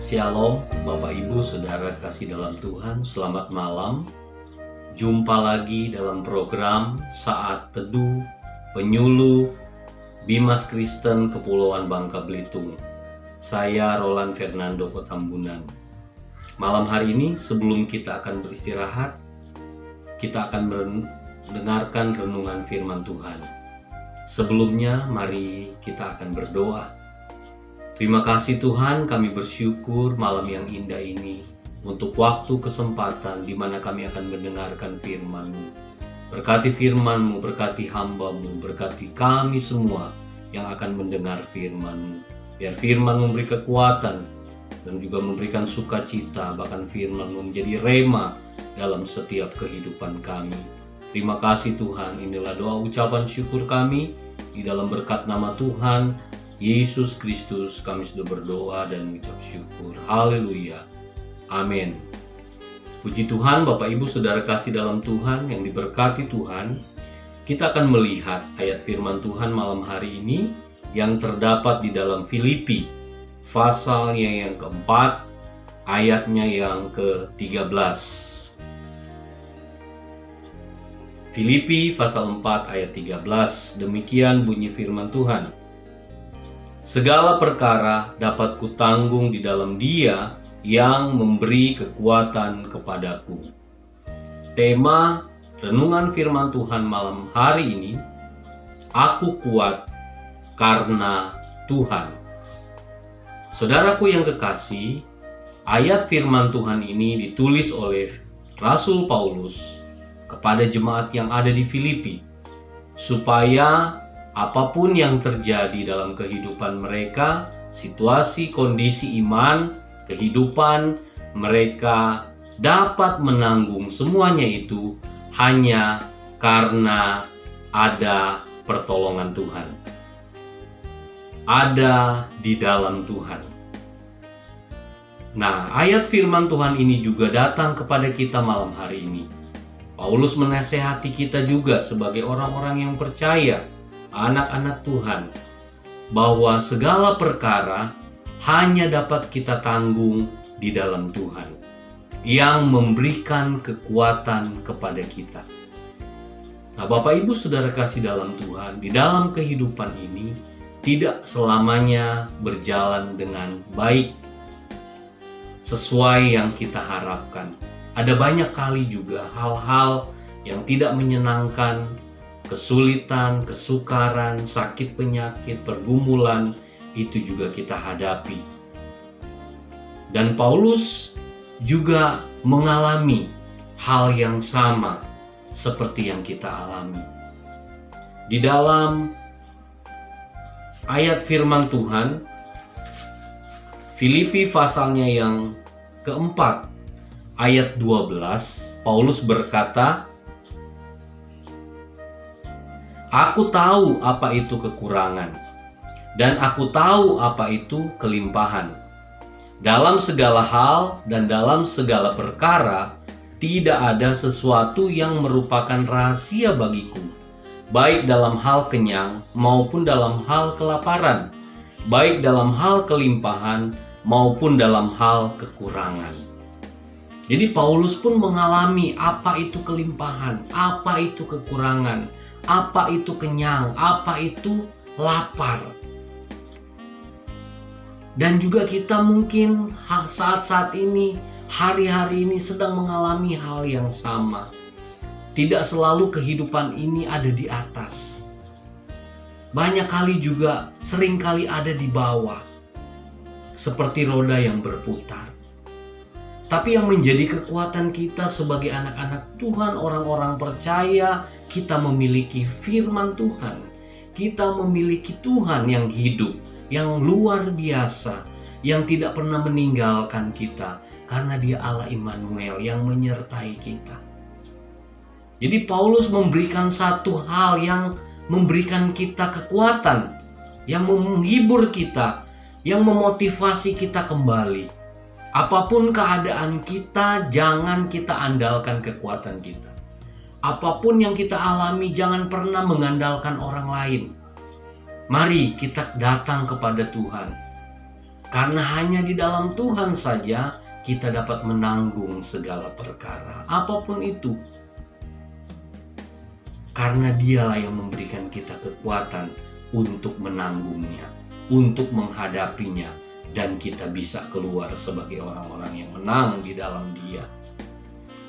Shalom, Bapak Ibu, Saudara kasih dalam Tuhan, selamat malam. Jumpa lagi dalam program Saat Teduh Penyuluh Bimas Kristen Kepulauan Bangka Belitung. Saya Roland Fernando Kotambunan. Malam hari ini sebelum kita akan beristirahat, kita akan mendengarkan renungan firman Tuhan. Sebelumnya mari kita akan berdoa. Terima kasih Tuhan, kami bersyukur malam yang indah ini untuk waktu kesempatan di mana kami akan mendengarkan firman-Mu. Berkati firman-Mu, berkati hamba-Mu, berkati kami semua yang akan mendengar firman-Mu. Biar firman memberi kekuatan dan juga memberikan sukacita, bahkan firman-Mu menjadi rema dalam setiap kehidupan kami. Terima kasih Tuhan, inilah doa ucapan syukur kami di dalam berkat nama Tuhan Yesus Kristus kami sudah berdoa dan mengucap syukur. Haleluya. Amin. Puji Tuhan, Bapak Ibu Saudara kasih dalam Tuhan yang diberkati Tuhan. Kita akan melihat ayat firman Tuhan malam hari ini yang terdapat di dalam Filipi pasalnya yang keempat, ayatnya yang ke-13. Filipi pasal 4 ayat 13. Demikian bunyi firman Tuhan. Segala perkara dapat kutanggung di dalam Dia yang memberi kekuatan kepadaku. Tema renungan firman Tuhan malam hari ini, aku kuat karena Tuhan. Saudaraku yang kekasih, ayat firman Tuhan ini ditulis oleh Rasul Paulus kepada jemaat yang ada di Filipi, supaya apapun yang terjadi dalam kehidupan mereka, situasi, kondisi iman, kehidupan mereka dapat menanggung semuanya itu hanya karena ada pertolongan Tuhan. Ada di dalam Tuhan. Nah, ayat firman Tuhan ini juga datang kepada kita malam hari ini. Paulus menasehati kita juga sebagai orang-orang yang percaya, anak-anak Tuhan, bahwa segala perkara hanya dapat kita tanggung di dalam Tuhan yang memberikan kekuatan kepada kita. Nah, Bapak Ibu Saudara kasih dalam Tuhan, di dalam kehidupan ini tidak selamanya berjalan dengan baik sesuai yang kita harapkan. Ada banyak kali juga hal-hal yang tidak menyenangkan, kesulitan, kesukaran, sakit penyakit, pergumulan, itu juga kita hadapi. Dan Paulus juga mengalami hal yang sama seperti yang kita alami. Di dalam ayat firman Tuhan, Filipi pasalnya yang keempat, ayat 12, Paulus berkata, aku tahu apa itu kekurangan, dan aku tahu apa itu kelimpahan. Dalam segala hal dan dalam segala perkara, tidak ada sesuatu yang merupakan rahasia bagiku, baik dalam hal kenyang maupun dalam hal kelaparan, baik dalam hal kelimpahan maupun dalam hal kekurangan. Jadi Paulus pun mengalami apa itu kelimpahan, apa itu kekurangan, apa itu kenyang, apa itu lapar. Dan juga kita mungkin saat-saat ini, hari-hari ini sedang mengalami hal yang sama. Tidak selalu kehidupan ini ada di atas. Banyak kali juga, sering kali ada di bawah. Seperti roda yang berputar. Tapi yang menjadi kekuatan kita sebagai anak-anak Tuhan, orang-orang percaya, kita memiliki firman Tuhan. Kita memiliki Tuhan yang hidup, yang luar biasa, yang tidak pernah meninggalkan kita, karena Dia Allah Immanuel yang menyertai kita. Jadi Paulus memberikan satu hal yang memberikan kita kekuatan, yang menghibur kita, yang memotivasi kita kembali. Apapun keadaan kita, jangan kita andalkan kekuatan kita. Apapun yang kita alami, jangan pernah mengandalkan orang lain. Mari kita datang kepada Tuhan. Karena hanya di dalam Tuhan saja kita dapat menanggung segala perkara, apapun itu. Karena Dialah yang memberikan kita kekuatan untuk menanggungnya, untuk menghadapinya, dan kita bisa keluar sebagai orang-orang yang menang di dalam Dia.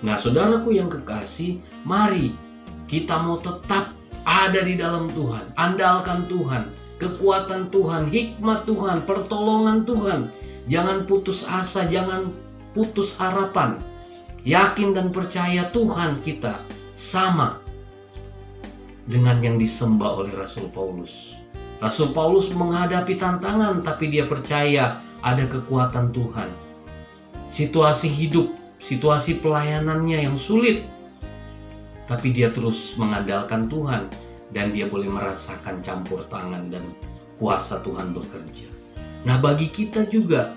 Nah, saudaraku yang kekasih, mari kita mau tetap ada di dalam Tuhan, andalkan Tuhan, kekuatan Tuhan, hikmat Tuhan, pertolongan Tuhan. Jangan putus asa, jangan putus harapan. Yakin dan percaya Tuhan kita sama dengan yang disembah oleh Rasul Paulus. Rasul Paulus menghadapi tantangan, tapi dia percaya ada kekuatan Tuhan. Situasi hidup, situasi pelayanannya yang sulit, tapi dia terus mengandalkan Tuhan, dan dia boleh merasakan campur tangan dan kuasa Tuhan bekerja. Nah, bagi kita juga,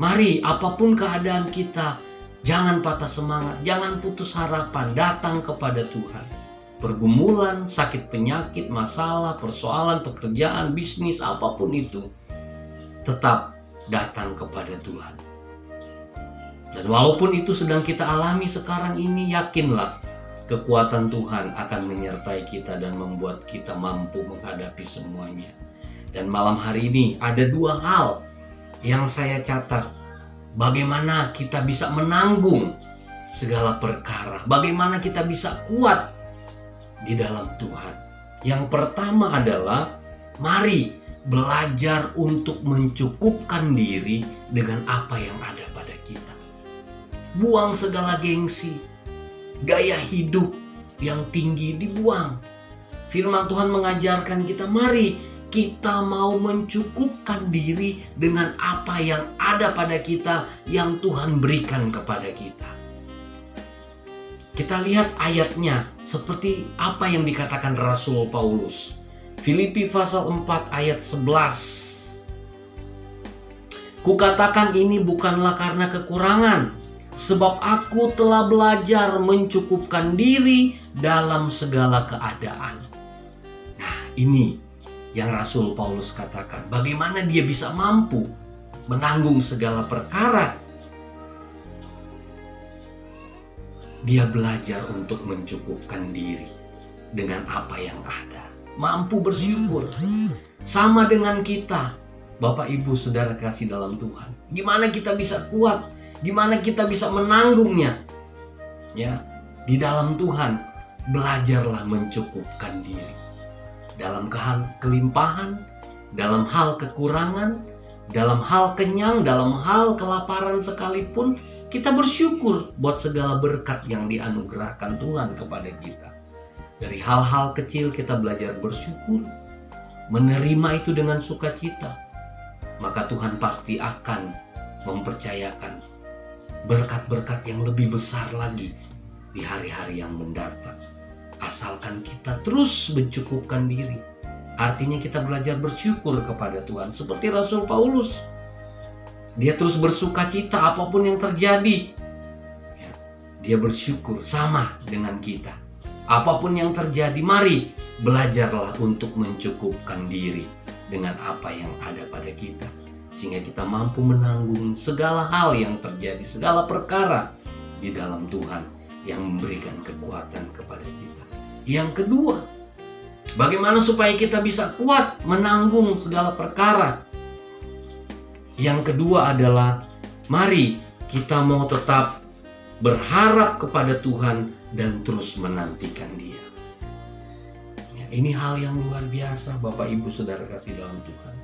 mari apapun keadaan kita, jangan patah semangat, jangan putus harapan, datang kepada Tuhan. Pergumulan, sakit penyakit, masalah, persoalan, pekerjaan, bisnis, apapun itu, tetap datang kepada Tuhan. Dan walaupun itu sedang kita alami sekarang ini, yakinlah kekuatan Tuhan akan menyertai kita dan membuat kita mampu menghadapi semuanya. Dan malam hari ini ada dua hal yang saya catat. Bagaimana kita bisa menanggung segala perkara, bagaimana kita bisa kuat di dalam Tuhan. Yang pertama adalah, mari belajar untuk mencukupkan diri dengan apa yang ada pada kita. Buang segala gengsi, gaya hidup yang tinggi dibuang. Firman Tuhan mengajarkan kita, mari kita mau mencukupkan diri dengan apa yang ada pada kita, yang Tuhan berikan kepada kita. Kita lihat ayatnya seperti apa yang dikatakan Rasul Paulus. Filipi pasal 4 ayat 11. Kukatakan ini bukanlah karena kekurangan, sebab aku telah belajar mencukupkan diri dalam segala keadaan. Nah, ini yang Rasul Paulus katakan. Bagaimana dia bisa mampu menanggung segala perkara? Dia belajar untuk mencukupkan diri dengan apa yang ada. Mampu bersyukur. Sama dengan kita, Bapak Ibu Saudara kasih dalam Tuhan. Gimana kita bisa kuat? Gimana kita bisa menanggungnya? Ya, di dalam Tuhan, belajarlah mencukupkan diri. Dalam kelimpahan, dalam hal kekurangan, dalam hal kenyang, dalam hal kelaparan sekalipun, kita bersyukur buat segala berkat yang dianugerahkan Tuhan kepada kita. Dari hal-hal kecil kita belajar bersyukur, menerima itu dengan sukacita. Maka Tuhan pasti akan mempercayakan berkat-berkat yang lebih besar lagi di hari-hari yang mendatang. Asalkan kita terus mencukupkan diri. Artinya kita belajar bersyukur kepada Tuhan. Seperti Rasul Paulus, dia terus bersuka cita apapun yang terjadi. Ya, dia bersyukur sama dengan kita. Apapun yang terjadi, mari belajarlah untuk mencukupkan diri dengan apa yang ada pada kita. Sehingga kita mampu menanggung segala hal yang terjadi, segala perkara di dalam Tuhan yang memberikan kekuatan kepada kita. Yang kedua, bagaimana supaya kita bisa kuat menanggung segala perkara? Yang kedua adalah, mari kita mau tetap berharap kepada Tuhan dan terus menantikan Dia. Ya, ini hal yang luar biasa, Bapak Ibu Saudara kasih dalam Tuhan.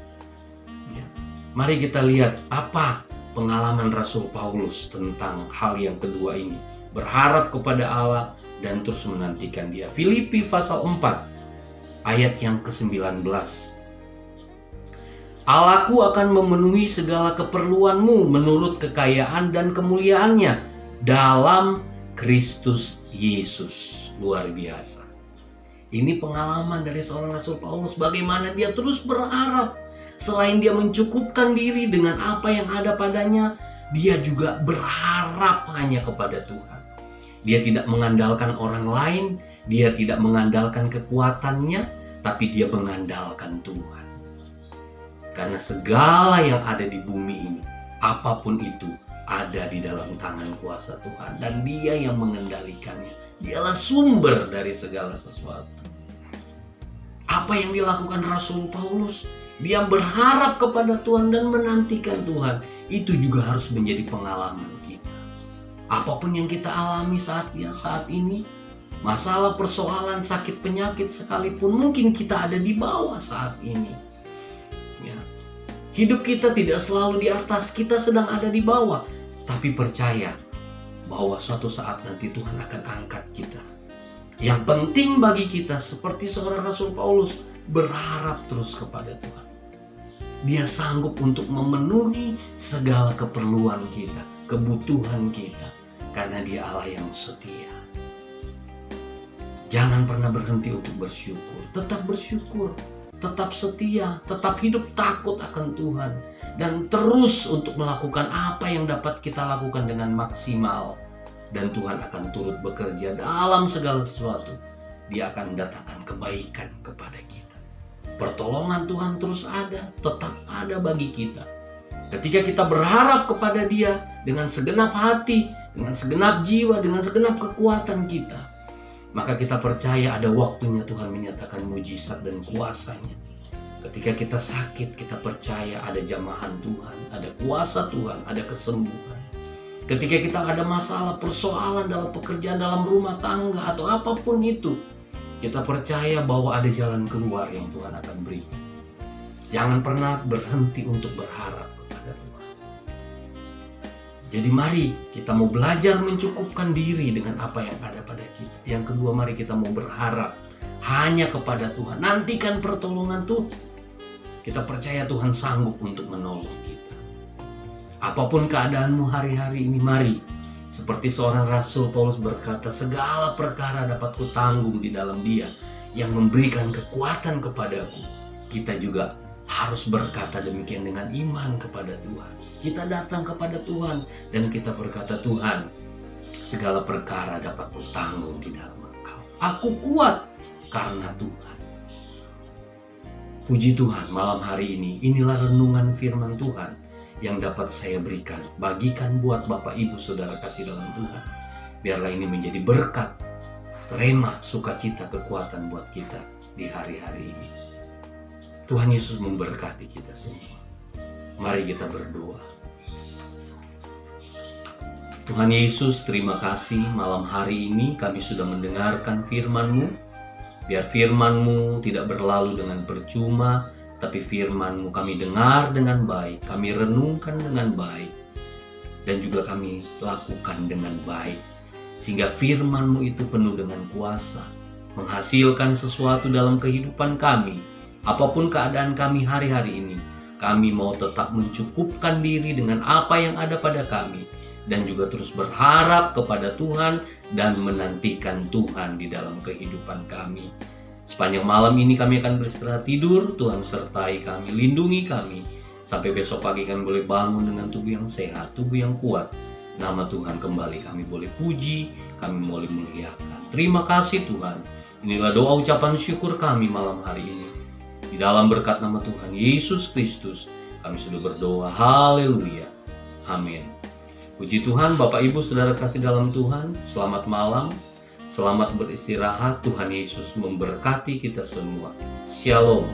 Ya, mari kita lihat apa pengalaman Rasul Paulus tentang hal yang kedua ini. Berharap kepada Allah dan terus menantikan Dia. Filipi pasal 4 ayat yang ke-19. Allahku akan memenuhi segala keperluanmu menurut kekayaan dan kemuliaannya dalam Kristus Yesus. Luar biasa. Ini pengalaman dari seorang Rasul Paulus, bagaimana dia terus berharap. Selain dia mencukupkan diri dengan apa yang ada padanya, dia juga berharap hanya kepada Tuhan. Dia tidak mengandalkan orang lain, dia tidak mengandalkan kekuatannya, tapi dia mengandalkan Tuhan. Karena segala yang ada di bumi ini, apapun itu, ada di dalam tangan kuasa Tuhan. Dan Dia yang mengendalikannya. Dialah sumber dari segala sesuatu. Apa yang dilakukan Rasul Paulus? Dia berharap kepada Tuhan dan menantikan Tuhan. Itu juga harus menjadi pengalaman kita. Apapun yang kita alami saat ini, masalah, persoalan, sakit, penyakit sekalipun, mungkin kita ada di bawah saat ini. Ya. Hidup kita tidak selalu di atas, kita sedang ada di bawah. Tapi percaya bahwa suatu saat nanti Tuhan akan angkat kita. Yang penting bagi kita, seperti seorang Rasul Paulus, berharap terus kepada Tuhan. Dia sanggup untuk memenuhi segala keperluan kita, kebutuhan kita, karena Dia Allah yang setia. Jangan pernah berhenti untuk bersyukur. Tetap bersyukur, tetap setia, tetap hidup takut akan Tuhan, dan terus untuk melakukan apa yang dapat kita lakukan dengan maksimal. Dan Tuhan akan turut bekerja dalam segala sesuatu. Dia akan mendatangkan kebaikan kepada kita. Pertolongan Tuhan terus ada, tetap ada bagi kita. Ketika kita berharap kepada Dia dengan segenap hati, dengan segenap jiwa, dengan segenap kekuatan kita, maka kita percaya ada waktunya Tuhan menyatakan mujizat dan kuasa-Nya. Ketika kita sakit, kita percaya ada jamahan Tuhan, ada kuasa Tuhan, ada kesembuhan. Ketika kita ada masalah, persoalan dalam pekerjaan, dalam rumah tangga, atau apapun itu, kita percaya bahwa ada jalan keluar yang Tuhan akan berikan. Jangan pernah berhenti untuk berharap kepada Tuhan. Jadi mari kita mau belajar mencukupkan diri dengan apa yang ada pada kita. Yang kedua, mari kita mau berharap hanya kepada Tuhan. Nantikan pertolongan Tuhan. Kita percaya Tuhan sanggup untuk menolong kita. Apapun keadaanmu hari-hari ini, mari. Seperti seorang Rasul Paulus berkata, segala perkara dapat kutanggung di dalam Dia yang memberikan kekuatan kepadaku. Kita juga harus berkata demikian dengan iman kepada Tuhan. Kita datang kepada Tuhan dan kita berkata, Tuhan, segala perkara dapat kutanggung di dalam Engkau. Aku kuat karena Tuhan. Puji Tuhan, malam hari ini, inilah renungan firman Tuhan yang dapat saya berikan, bagikan buat Bapak Ibu Saudara kasih dalam Tuhan. Biarlah ini menjadi berkat, remah, sukacita, kekuatan buat kita di hari-hari ini. Tuhan Yesus memberkati kita semua. Mari kita berdoa. Tuhan Yesus, terima kasih malam hari ini kami sudah mendengarkan firman-Mu. Biar firman-Mu tidak berlalu dengan percuma, tapi firman-Mu kami dengar dengan baik, kami renungkan dengan baik, dan juga kami lakukan dengan baik. Sehingga firman-Mu itu penuh dengan kuasa, menghasilkan sesuatu dalam kehidupan kami. Apapun keadaan kami hari-hari ini, kami mau tetap mencukupkan diri dengan apa yang ada pada kami, dan juga terus berharap kepada Tuhan dan menantikan Tuhan di dalam kehidupan kami. Sepanjang malam ini kami akan beristirahat tidur, Tuhan sertai kami, lindungi kami. Sampai besok pagi kami boleh bangun dengan tubuh yang sehat, tubuh yang kuat. Nama Tuhan kembali kami boleh puji, kami boleh muliakan. Terima kasih Tuhan. Inilah doa ucapan syukur kami malam hari ini. Di dalam berkat nama Tuhan Yesus Kristus, kami sudah berdoa. Haleluya. Amin. Puji Tuhan, Bapak Ibu Saudara kasih dalam Tuhan, selamat malam. Selamat beristirahat, Tuhan Yesus memberkati kita semua. Shalom.